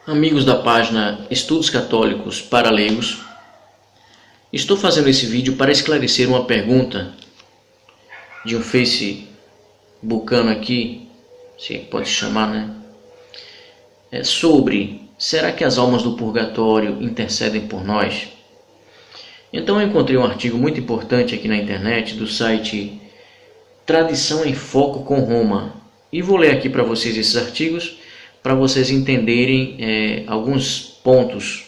Amigos da página Estudos Católicos para Leigos, estou fazendo esse vídeo para esclarecer uma pergunta de um facebookano aqui, se pode chamar, né? Sobre, será que as almas do purgatório intercedem por nós? Então eu encontrei um artigo muito importante aqui na internet do site Tradição em Foco com Roma, e vou ler aqui para vocês esses artigos, para vocês entenderem alguns pontos,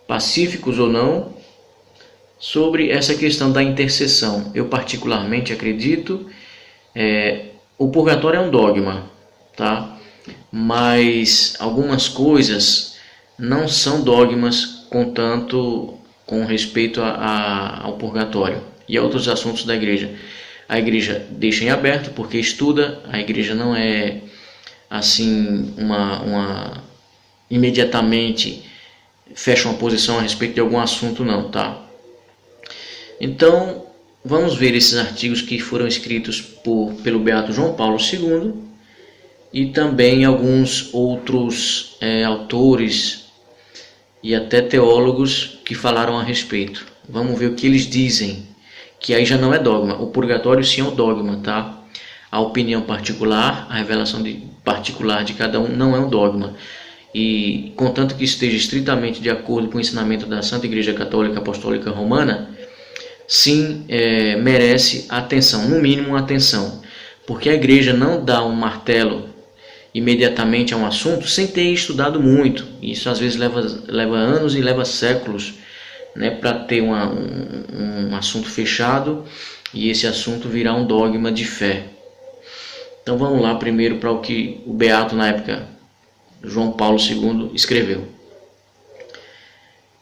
pacíficos ou não, sobre essa questão da intercessão. Eu particularmente acredito, o purgatório é um dogma, tá? Mas algumas coisas não são dogmas com respeito ao purgatório e a outros assuntos da igreja. A igreja deixa em aberto porque estuda, a igreja não é assim imediatamente fecha uma posição a respeito de algum assunto, não, tá? Então vamos ver esses artigos que foram escritos pelo Beato João Paulo II e também alguns outros autores e até teólogos que falaram a respeito. Vamos ver o que eles dizem, que aí já não é dogma. O purgatório sim é um dogma, tá? A opinião particular, a revelação particular de cada um não é um dogma. E contanto que esteja estritamente de acordo com o ensinamento da Santa Igreja Católica Apostólica Romana, sim, merece atenção, no mínimo atenção. Porque a igreja não dá um martelo imediatamente a um assunto sem ter estudado muito. Isso às vezes leva anos e leva séculos, né, para ter um assunto fechado e esse assunto virar um dogma de fé. Então vamos lá primeiro para o que o Beato na época, João Paulo II, escreveu.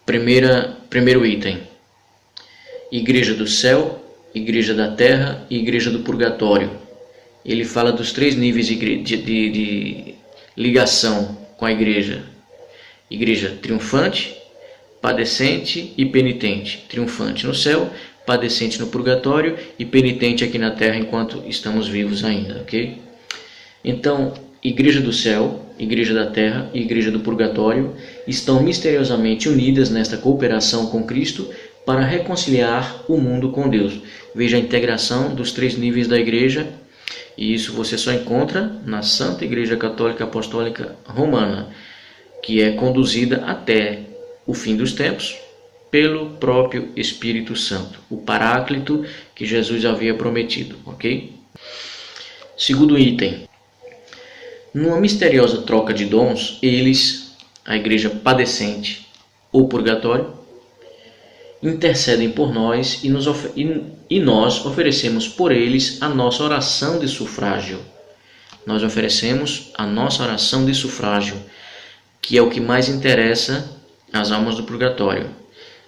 Primeiro item: Igreja do céu, Igreja da terra e Igreja do purgatório. Ele fala dos três níveis de ligação com a igreja: igreja triunfante, padecente e penitente. Triunfante no céu, padecente no purgatório e penitente aqui na terra enquanto estamos vivos ainda, ok? Então, igreja do céu, igreja da terra e igreja do purgatório estão misteriosamente unidas nesta cooperação com Cristo para reconciliar o mundo com Deus. Veja a integração dos três níveis da igreja, e isso você só encontra na Santa Igreja Católica Apostólica Romana, que é conduzida até o fim dos tempos pelo próprio Espírito Santo, o Paráclito que Jesus havia prometido, ok? Segundo item: numa misteriosa troca de dons, eles, a igreja padecente ou purgatório, intercedem por nós e nós oferecemos por eles a nossa oração de sufrágio. Nós oferecemos a nossa oração de sufrágio, que é o que mais interessa às almas do purgatório.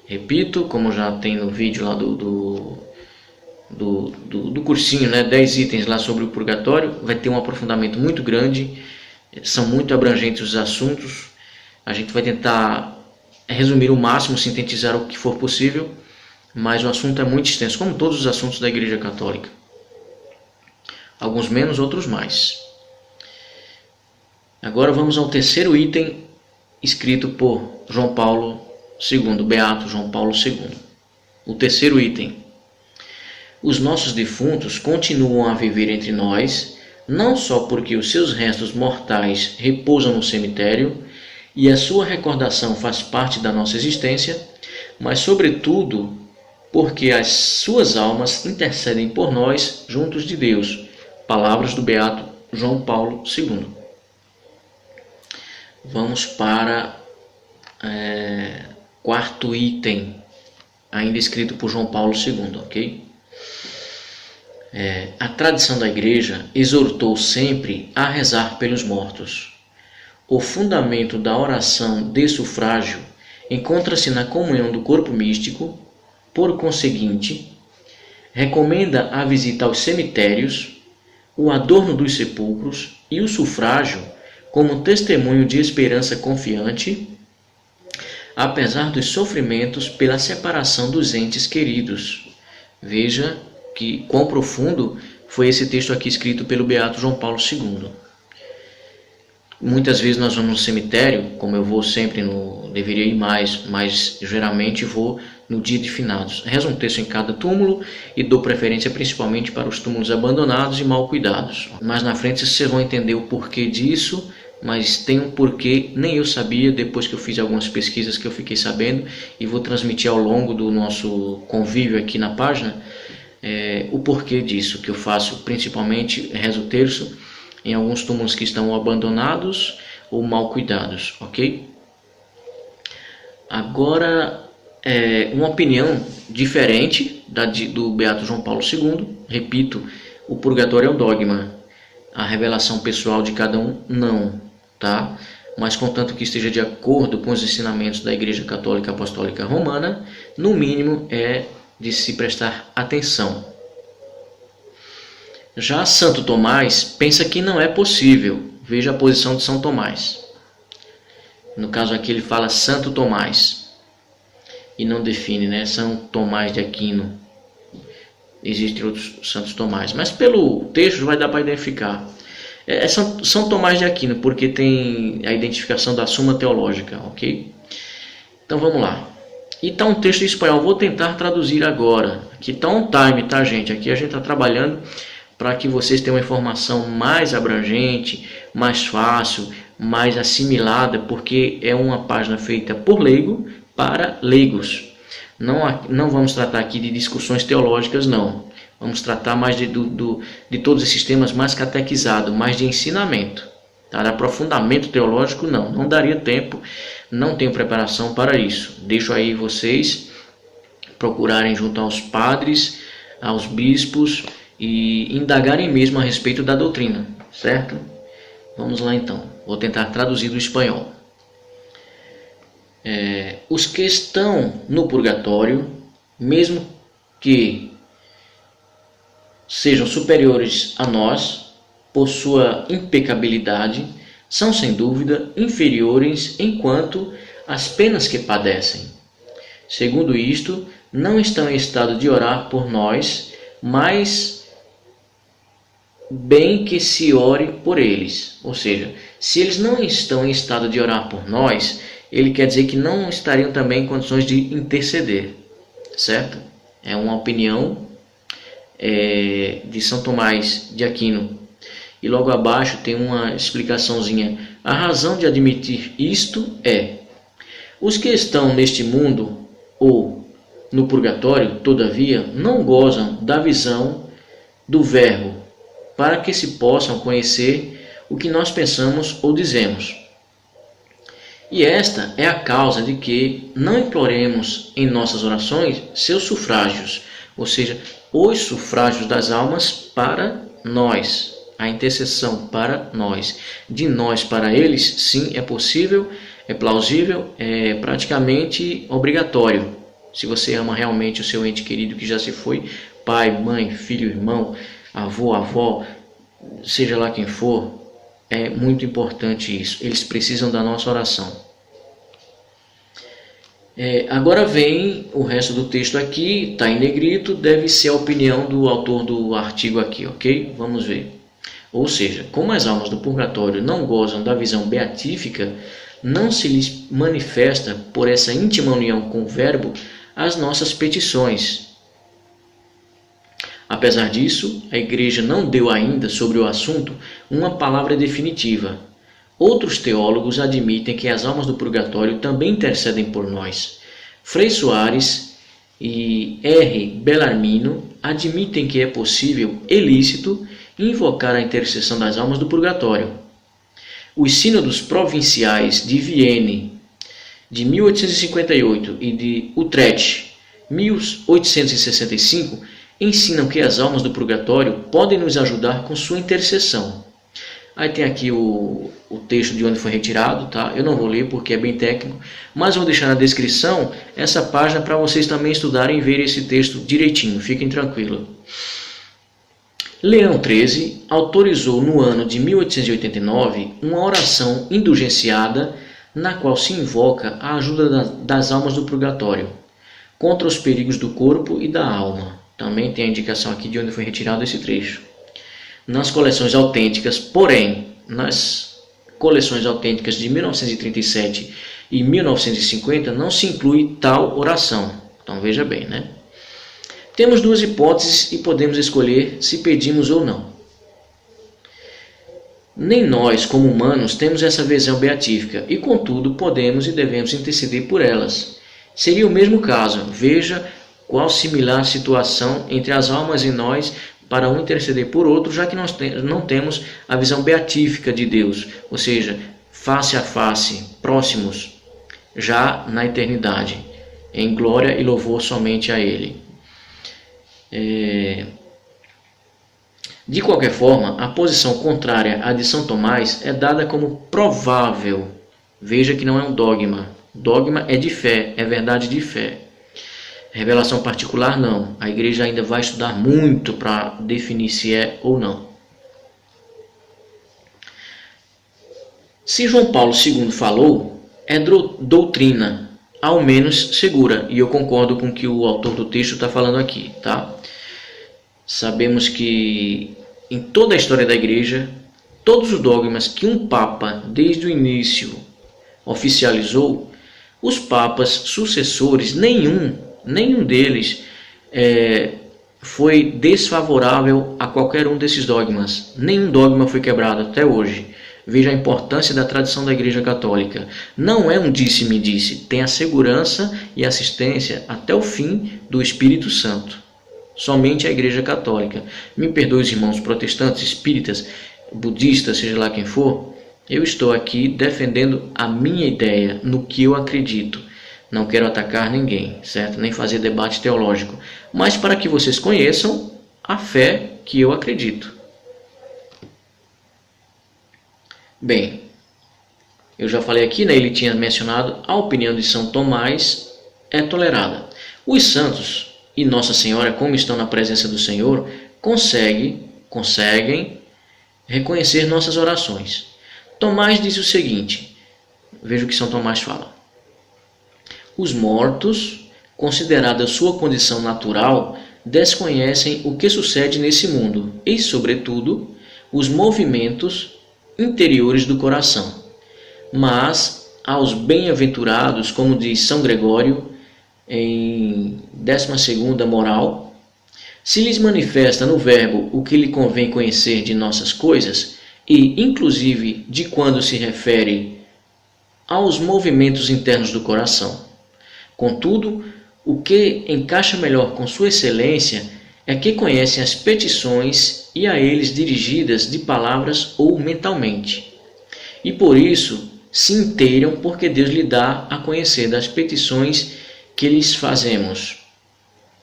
Repito, como já tem no vídeo lá do cursinho, né, 10 itens lá sobre o purgatório, vai ter um aprofundamento muito grande, são muito abrangentes os assuntos. A gente vai tentar resumir o máximo, sintetizar o que for possível, mas o assunto é muito extenso, como todos os assuntos da Igreja Católica. Alguns menos, outros mais. Agora vamos ao terceiro item, escrito por João Paulo II, Beato João Paulo II. O terceiro item: os nossos defuntos continuam a viver entre nós, não só porque os seus restos mortais repousam no cemitério e a sua recordação faz parte da nossa existência, mas sobretudo porque as suas almas intercedem por nós juntos de Deus. Palavras do Beato João Paulo II. Vamos para quarto item, ainda escrito por João Paulo II, ok? A tradição da igreja exortou sempre a rezar pelos mortos. O fundamento da oração de sufrágio encontra-se na comunhão do corpo místico. Por conseguinte, recomenda a visita aos cemitérios, o adorno dos sepulcros e o sufrágio como testemunho de esperança confiante, apesar dos sofrimentos pela separação dos entes queridos. Veja que quão profundo foi esse texto aqui escrito pelo Beato João Paulo II. Muitas vezes nós vamos no cemitério, como eu vou sempre, deveria ir mais, mas geralmente vou no dia de finados. Rezo um texto em cada túmulo e dou preferência principalmente para os túmulos abandonados e mal cuidados. Mais na frente vocês vão entender o porquê disso, mas tem um porquê, nem eu sabia, depois que eu fiz algumas pesquisas que eu fiquei sabendo, e vou transmitir ao longo do nosso convívio aqui na página, o porquê disso, que eu faço principalmente, rezo o terço em alguns túmulos que estão abandonados ou mal cuidados, ok? Agora, uma opinião diferente do Beato João Paulo II. Repito, o purgatório é um dogma, a revelação pessoal de cada um não, tá? Mas contanto que esteja de acordo com os ensinamentos da Igreja Católica Apostólica Romana, no mínimo é de se prestar atenção. Já Santo Tomás pensa que não é possível. Veja a posição de São Tomás. No caso aqui ele fala Santo Tomás e não define, né? São Tomás de Aquino. Existem outros Santos Tomás, mas pelo texto vai dar para identificar. São Tomás de Aquino, porque tem a identificação da Suma Teológica, ok? Então vamos lá. E está um texto em espanhol, vou tentar traduzir agora. Aqui está on time, tá, gente? Aqui a gente está trabalhando para que vocês tenham uma informação mais abrangente, mais fácil, mais assimilada, porque é uma página feita por leigo para leigos. Não vamos tratar aqui de discussões teológicas, não. Vamos tratar mais de todos esses temas mais catequizados, mais de ensinamento. Tá? De aprofundamento teológico, não daria tempo, não tenho preparação para isso. Deixo aí vocês procurarem junto aos padres, aos bispos e indagarem mesmo a respeito da doutrina, certo? Vamos lá então, vou tentar traduzir do espanhol. Os que estão no purgatório, mesmo que sejam superiores a nós, por sua impecabilidade, são sem dúvida inferiores enquanto às penas que padecem. Segundo isto, não estão em estado de orar por nós, mas bem que se ore por eles. Ou seja, se eles não estão em estado de orar por nós, ele quer dizer que não estariam também em condições de interceder, certo? É uma opinião de São Tomás de Aquino. E logo abaixo tem uma explicaçãozinha. A razão de admitir isto é: os que estão neste mundo ou no purgatório, todavia, não gozam da visão do Verbo, para que se possam conhecer o que nós pensamos ou dizemos. E esta é a causa de que não imploremos em nossas orações seus sufrágios, ou seja, os sufrágios das almas para nós, a intercessão para nós. De nós para eles, sim, é possível, é plausível, é praticamente obrigatório. Se você ama realmente o seu ente querido que já se foi, pai, mãe, filho, irmão, avô, avó, seja lá quem for, é muito importante isso. Eles precisam da nossa oração. Agora vem o resto do texto aqui, está em negrito, deve ser a opinião do autor do artigo aqui, ok? Vamos ver. Ou seja, como as almas do purgatório não gozam da visão beatífica, não se lhes manifesta por essa íntima união com o Verbo as nossas petições. Apesar disso, a Igreja não deu ainda sobre o assunto uma palavra definitiva. Outros teólogos admitem que as almas do purgatório também intercedem por nós. Frei Soares e R. Bellarmino admitem que é possível e lícito invocar a intercessão das almas do purgatório. Os sínodos provinciais de Vienne, de 1858, e de Utrecht, 1865, ensinam que as almas do purgatório podem nos ajudar com sua intercessão. Aí tem aqui o texto de onde foi retirado, tá? Eu não vou ler porque é bem técnico, mas vou deixar na descrição essa página para vocês também estudarem e verem esse texto direitinho, fiquem tranquilos. Leão XIII autorizou no ano de 1889 uma oração indulgenciada na qual se invoca a ajuda das almas do purgatório contra os perigos do corpo e da alma. Também tem a indicação aqui de onde foi retirado esse trecho. Nas coleções autênticas, porém, nas coleções autênticas de 1937 e 1950, não se inclui tal oração. Então veja bem, né? Temos duas hipóteses e podemos escolher se pedimos ou não. Nem nós, como humanos, temos essa visão beatífica e, contudo, podemos e devemos interceder por elas. Seria o mesmo caso. Veja qual similar situação entre as almas e nós para um interceder por outro, já que nós não temos a visão beatífica de Deus, ou seja, face a face, próximos, já na eternidade, em glória e louvor somente a Ele. De qualquer forma, a posição contrária à de São Tomás é dada como provável. Veja que não é um dogma. Dogma é de fé, é verdade de fé. Revelação particular, não. A igreja ainda vai estudar muito para definir se é ou não. Se João Paulo II falou, é doutrina, ao menos segura. E eu concordo com o que o autor do texto está falando aqui, tá? Sabemos que em toda a história da igreja, todos os dogmas que um papa, desde o início, oficializou, os papas sucessores, nenhum deles foi desfavorável a qualquer um desses dogmas. Nenhum dogma foi quebrado até hoje. Veja a importância da tradição da Igreja Católica. Não é um disse-me-disse, tem a segurança e assistência até o fim do Espírito Santo. Somente a Igreja Católica. Me perdoe os irmãos protestantes, espíritas, budistas, seja lá quem for, eu estou aqui defendendo a minha ideia, no que eu acredito. Não quero atacar ninguém, certo? Nem fazer debate teológico, mas para que vocês conheçam a fé que eu acredito. Bem, eu já falei aqui, né? Ele tinha mencionado a opinião de São Tomás é tolerada. Os santos e Nossa Senhora, como estão na presença do Senhor, conseguem reconhecer nossas orações. Tomás diz o seguinte, veja o que São Tomás fala. Os mortos, considerada sua condição natural, desconhecem o que sucede nesse mundo e, sobretudo, os movimentos interiores do coração. Mas, aos bem-aventurados, como diz São Gregório, em 12ª Moral, se lhes manifesta no verbo o que lhe convém conhecer de nossas coisas, e, inclusive, de quando se refere aos movimentos internos do coração. Contudo, o que encaixa melhor com sua excelência é que conhecem as petições e a eles dirigidas de palavras ou mentalmente. E por isso se inteiram porque Deus lhe dá a conhecer das petições que lhes fazemos.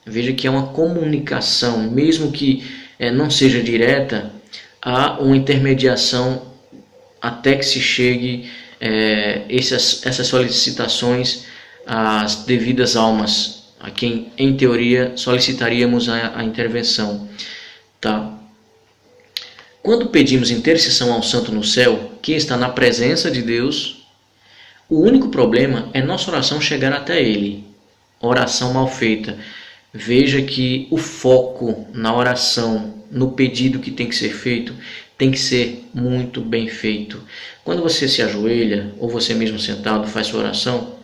Veja que é uma comunicação, mesmo que não seja direta, há uma intermediação até que se chegue essas solicitações às devidas almas, a quem, em teoria, solicitaríamos a intervenção. Tá? Quando pedimos intercessão ao Santo no céu, que está na presença de Deus, o único problema é nossa oração chegar até Ele. Oração mal feita. Veja que o foco na oração, no pedido que tem que ser feito, tem que ser muito bem feito. Quando você se ajoelha, ou você mesmo sentado faz sua oração,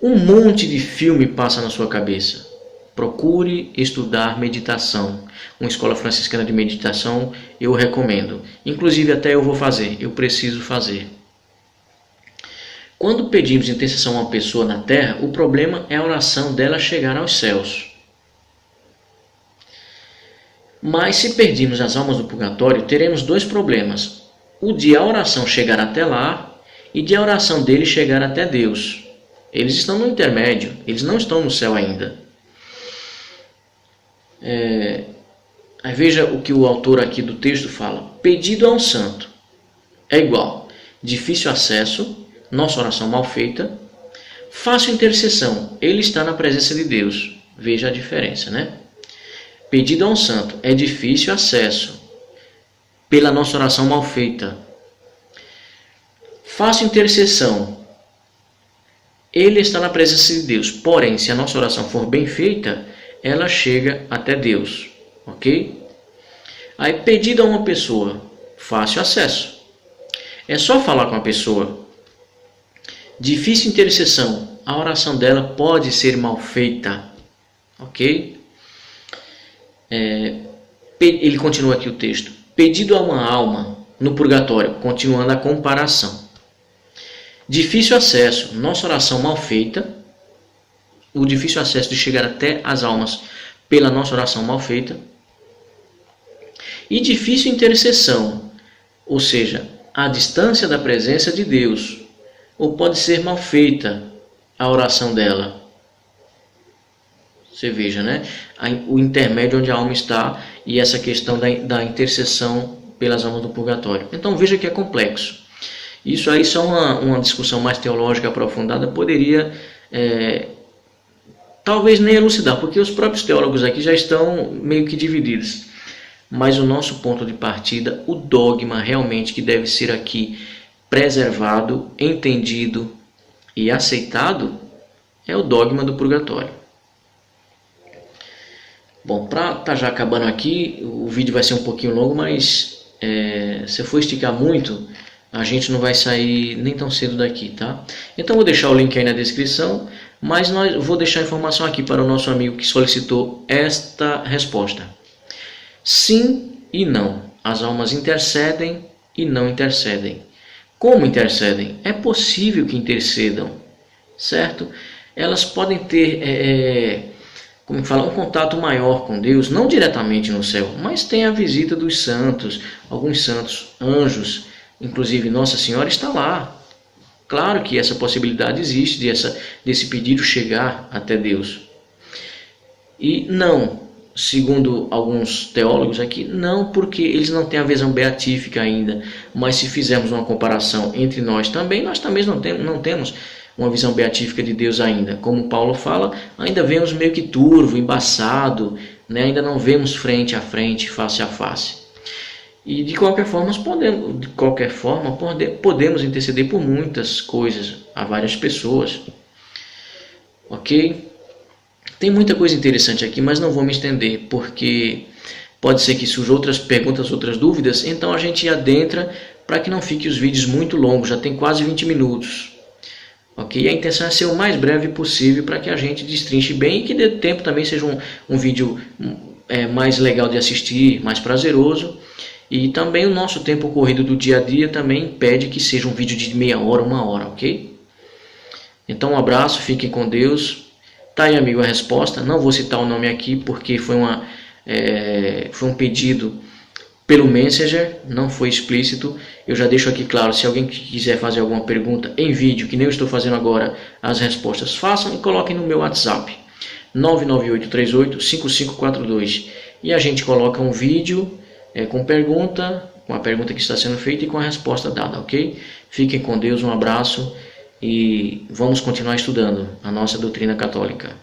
um monte de filme passa na sua cabeça. Procure estudar meditação. Uma escola franciscana de meditação eu recomendo. Inclusive até eu vou fazer, eu preciso fazer. Quando pedimos intercessão a uma pessoa na terra, o problema é a oração dela chegar aos céus. Mas se pedirmos as almas do purgatório, teremos dois problemas. O de a oração chegar até lá e de a oração dele chegar até Deus. Eles estão no intermédio, eles não estão no céu ainda. Aí veja o que o autor aqui do texto fala. Pedido a um santo é igual difícil acesso, nossa oração mal feita, fácil intercessão, ele está na presença de Deus. Veja a diferença, né? Pedido a um santo é difícil acesso, pela nossa oração mal feita. Fácil intercessão, ele está na presença de Deus. Porém, se a nossa oração for bem feita, ela chega até Deus. Ok? Aí, pedido a uma pessoa, fácil acesso. É só falar com a pessoa. Difícil intercessão. A oração dela pode ser mal feita. Ok? Ele continua aqui o texto. Pedido a uma alma no purgatório. Continuando a comparação. Difícil acesso. Nossa oração mal feita. O difícil acesso de chegar até as almas pela nossa oração mal feita. E difícil intercessão. Ou seja, a distância da presença de Deus. Ou pode ser mal feita a oração dela. Você veja, né? O intermédio onde a alma está e essa questão da intercessão pelas almas do purgatório. Então veja que é complexo. Isso aí só uma discussão mais teológica aprofundada poderia talvez nem elucidar, porque os próprios teólogos aqui já estão meio que divididos. Mas o nosso ponto de partida, o dogma realmente que deve ser aqui preservado, entendido e aceitado, é o dogma do purgatório. Bom, para estar já acabando aqui, o vídeo vai ser um pouquinho longo, mas se eu for esticar muito, a gente não vai sair nem tão cedo daqui, tá? Então vou deixar o link aí na descrição, mas vou deixar a informação aqui para o nosso amigo que solicitou esta resposta. Sim e não. As almas intercedem e não intercedem. Como intercedem? É possível que intercedam, certo? Elas podem ter, como fala, um contato maior com Deus, não diretamente no céu, mas tem a visita dos santos, alguns santos, anjos, inclusive Nossa Senhora está lá. Claro que essa possibilidade existe desse pedido chegar até Deus. E não, segundo alguns teólogos aqui, não, porque eles não têm a visão beatífica ainda. Mas se fizermos uma comparação entre nós também não temos uma visão beatífica de Deus ainda. Como Paulo fala, ainda vemos meio que turvo, embaçado, né? Ainda não vemos frente a frente, face a face. E de qualquer forma podemos interceder por muitas coisas, a várias pessoas. Ok? Tem muita coisa interessante aqui, mas não vou me estender, porque pode ser que surjam outras perguntas, outras dúvidas, então a gente adentra para que não fique os vídeos muito longos, já tem quase 20 minutos. Ok? A intenção é ser o mais breve possível para que a gente destrinche bem e que dê tempo também seja um vídeo mais legal de assistir, mais prazeroso. E também o nosso tempo corrido do dia a dia também impede que seja um vídeo de meia hora, 1 hora, ok? Então um abraço, fiquem com Deus. Tá aí, amigo, a resposta. Não vou citar o nome aqui porque foi um pedido pelo Messenger, não foi explícito. Eu já deixo aqui claro, se alguém quiser fazer alguma pergunta em vídeo, que nem eu estou fazendo agora, as respostas façam e coloquem no meu WhatsApp, 998385542. E a gente coloca um vídeo com a pergunta que está sendo feita e com a resposta dada, ok? Fiquem com Deus, um abraço e vamos continuar estudando a nossa doutrina católica.